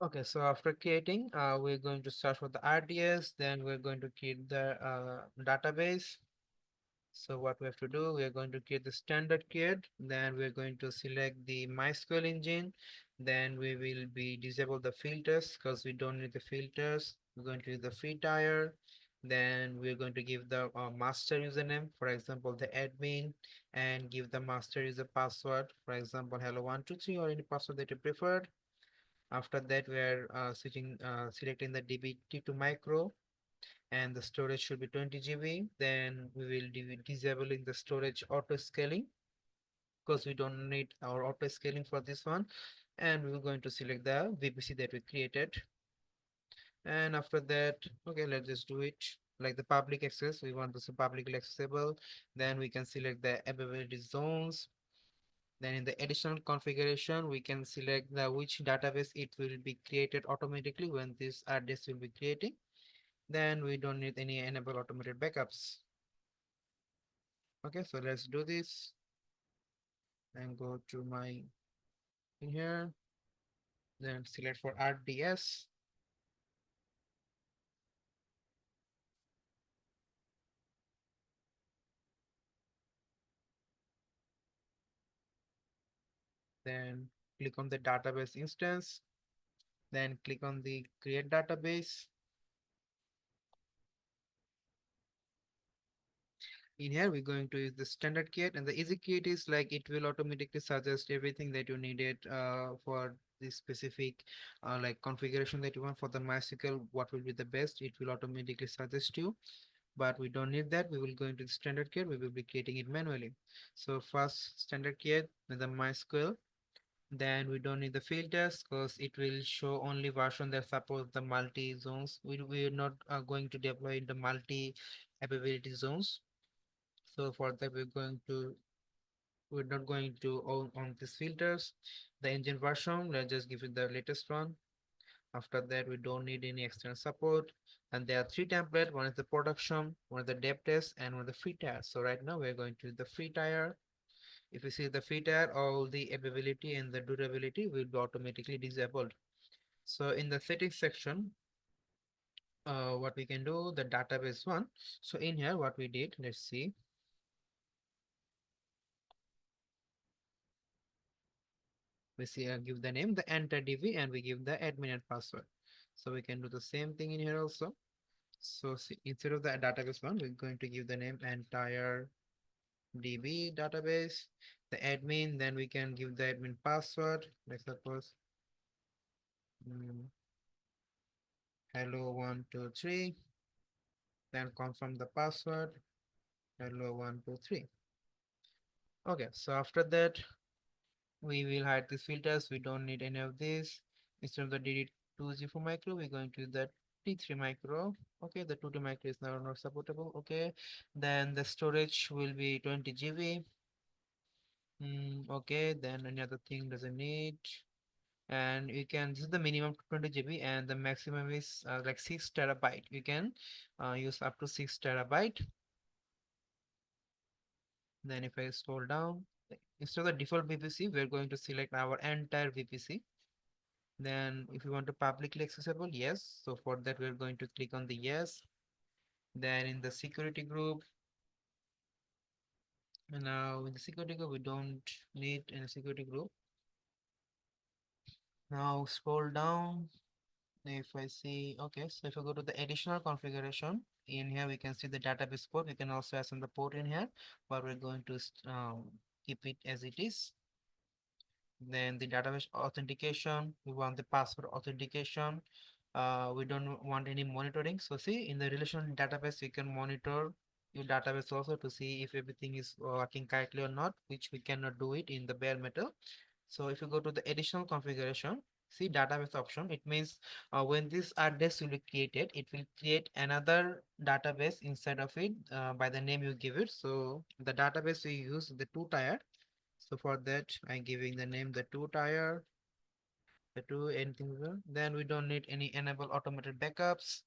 Okay, so after creating, we're going to search for the RDS, then we're going to create the database. So what we have to do, we are going to create the standard create, then we're going to select the MySQL engine, then we will be disable the filters because we don't need the filters. We're going to use the free tier, then we're going to give the master username, for example, the admin, and give the master user password, for example, hello123 or any password that you preferred. After that, we are selecting the DB to micro, and the storage should be 20 GB. Then we will disabling the storage auto scaling because we don't need our auto scaling for this one. And we're going to select the VPC that we created. And after that, okay, let's just do it like the public access. We want this publicly accessible. Then we can select the availability zones. Then in the additional configuration, we can select the which database it will be created automatically when this RDS will be creating. Then we don't need any enable automated backups. Okay, so let's do this and go to my in here, then select for RDS, then click on the database instance, then click on the create database. In here, we're going to use the standard kit, and the easy kit is like it will automatically suggest everything that you needed for the specific like configuration that you want for the MySQL. What will be the best? It will automatically suggest you, but we don't need that. We will go into the standard kit. We will be creating it manually. So first standard kit with the MySQL. Then we don't need the filters because it will show only version that supports the multi zones. We're not going to deploy the multi availability zones. So for that, we're not going to on these filters. The engine version, let's just give it the latest one. After that, we don't need any external support. And there are three templates. One is the production, one is the dev test, and one is the free tier. So right now we're going to the free tier. If you see the free tier, all the availability and the durability will be automatically disabled. So in the settings section, what we can do, the database one. So in here, what we did, let's see. We see give the name, the enter DB, and we give the admin and password. So we can do the same thing in here also. So see, instead of the database one, we're going to give the name entire DB database, the admin, then we can give the admin password. Let's suppose mm, hello123, then confirm the password, hello123. Okay, so after that, we will hide these filters. We don't need any of this. Instead of the DD204 micro, we're going to the T3 micro. Okay, the 2T micro is now not supportable. Okay, then the storage will be 20 GB. Okay, then another thing doesn't need. And you can, this is the minimum 20 GB and the maximum is like 6 terabyte. You can use up to 6 terabyte. Then if I scroll down, instead of the default VPC, we're going to select our entire VPC. Then if you want to publicly accessible, yes. So for that, we're going to click on the yes. Then in the security group, now in the security group, we don't need any security group. Now scroll down. If I see, okay, so if I go to the additional configuration, in here we can see the database port. We can also assign the port in here, but we're going to keep it as it is. Then the database authentication, we want the password authentication. We don't want any monitoring. So see, in the relational database, you can monitor your database also to see if everything is working correctly or not, which we cannot do it in the bare metal. So if you go to the additional configuration, see database option, it means when this address will be created, it will create another database inside of it by the name you give it. So the database we use the two tier. So for that, I'm giving the name the two tier, the two anything. Then we don't need any enable automated backups.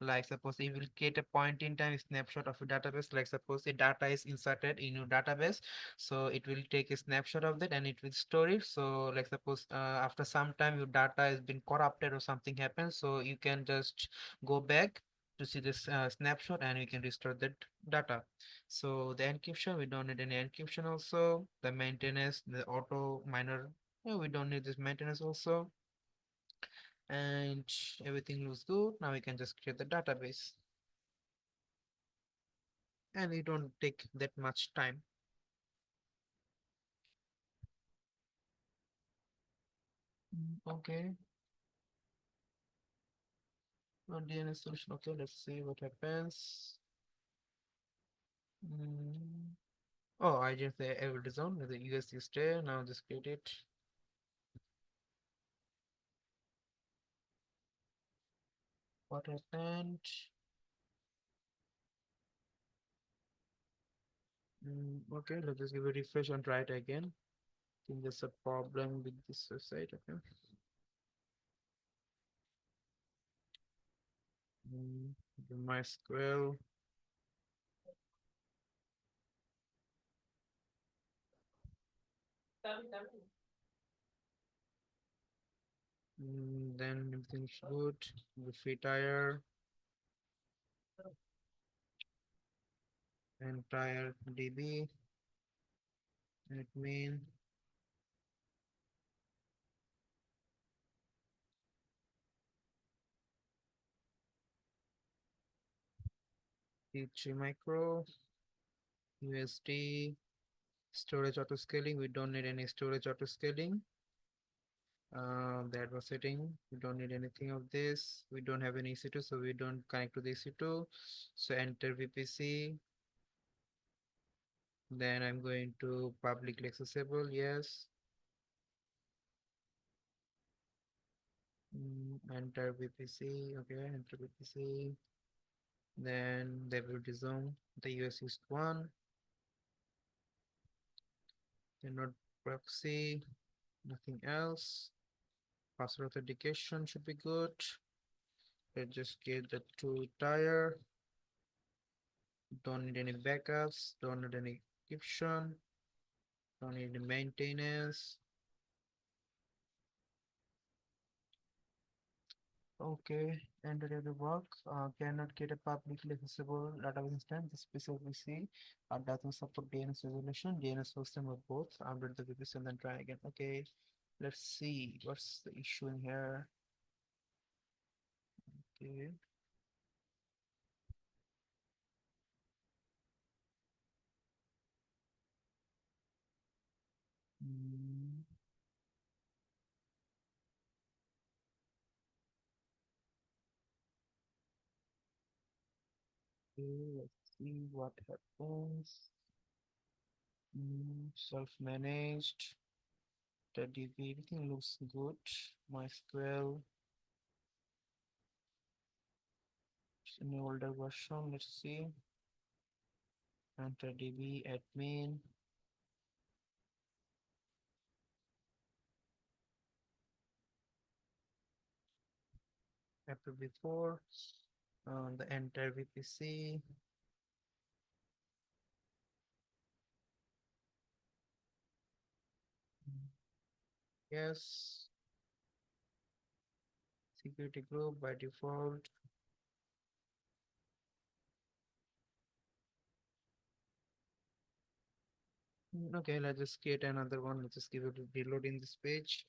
Like suppose you will create a point in time snapshot of a database. Like suppose the data is inserted in your database, so it will take a snapshot of that and it will store it. So like suppose after some time your data has been corrupted or something happens, so you can just go back to see this snapshot and we can restore that data. So the encryption, we don't need any encryption. Also the maintenance, the auto minor, yeah, we don't need this maintenance also. And everything looks good. Now we can just create the database and it don't take that much time. Okay, DNS solution. Okay, let's see what happens. Mm. Oh, I just say every zone with the US is there. Now just create it. What happened? Okay, let's just give a refresh and try it again. I think there's a problem with this website. Okay. Mm, the MySQL. Then everything's good. The free tire, entire DB, admin. T3 micro, USD, storage auto scaling. We don't need any storage auto scaling. That was setting. We don't need anything of this. We don't have any EC2, so we don't connect to the EC2. So enter VPC. Then I'm going to publicly accessible. Yes. Enter VPC. Okay, enter VPC. Then they will resume the US is one. Then not proxy. Nothing else. Password authentication should be good. Let's just get the two tire. Don't need any backups. Don't need any encryption. Don't need any maintenance. Okay, and the work cannot get a publicly accessible database instance. This specifically C doesn't support DNS resolution. DNS system or both. Update the VPC and then try again. Okay, let's see what's the issue in here. Okay. Mm, okay, let's see what happens. Self-managed. The DB, everything looks good. MySQL, it's an older version. Let's see. Enter DB admin. After before. The enter VPC. Yes. Security group by default. Okay, let's just create another one. Let's just give it a reload in this page.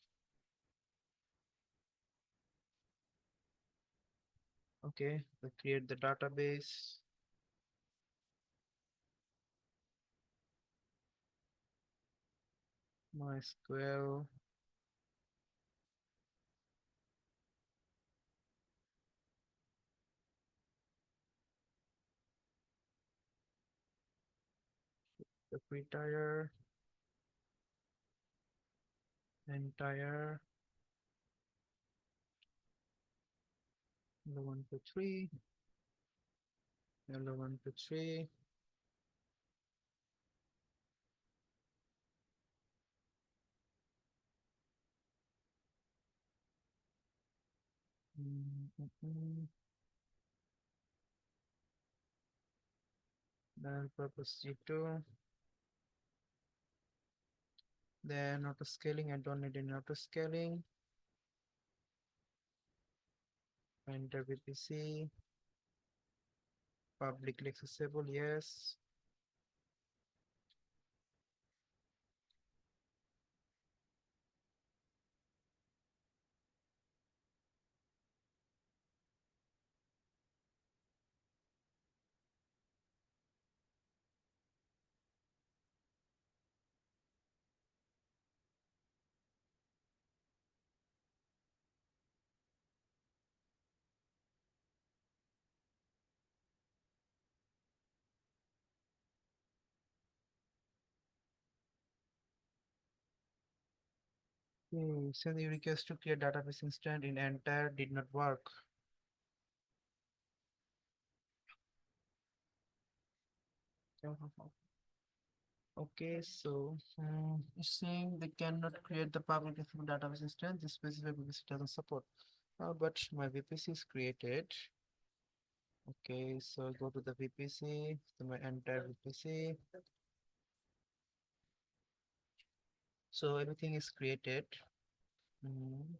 Okay, let's create the database. MySQL. The retire. Entire. The 1 to 3. Hello 1 to 3. Mm, mm, mm. then purpose G2, then auto scaling. I don't need any auto scaling. Enter VPC, publicly accessible, yes. Send the request to create database instance in entire did not work. Okay, so it's saying they cannot create the public accessible database instance. This specific VPC doesn't support. But my VPC is created. Okay, so go to the VPC, to my entire VPC. So everything is created. Mm.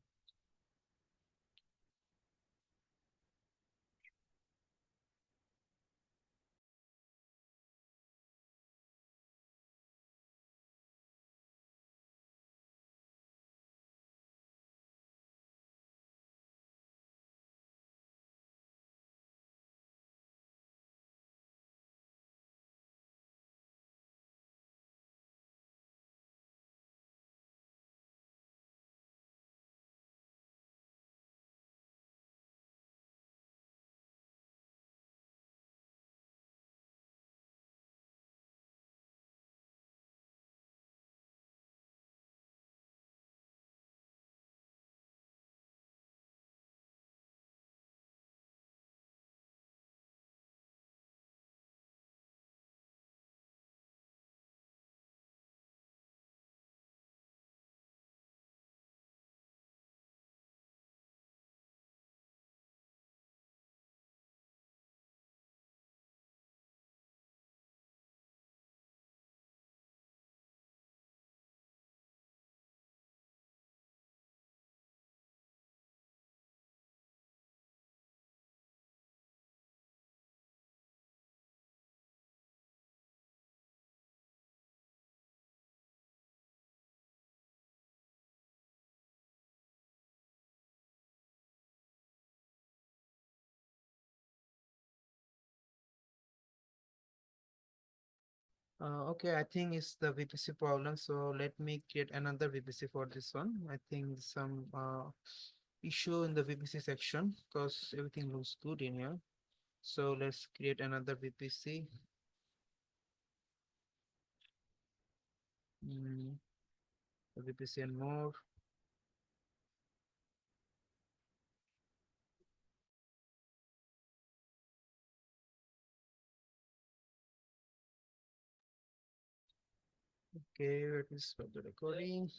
Okay, I think it's the VPC problem. So let me create another VPC for this one. I think some issue in the VPC section because everything looks good in here. So let's create another VPC. Mm, VPC and more. Okay, where is the recording?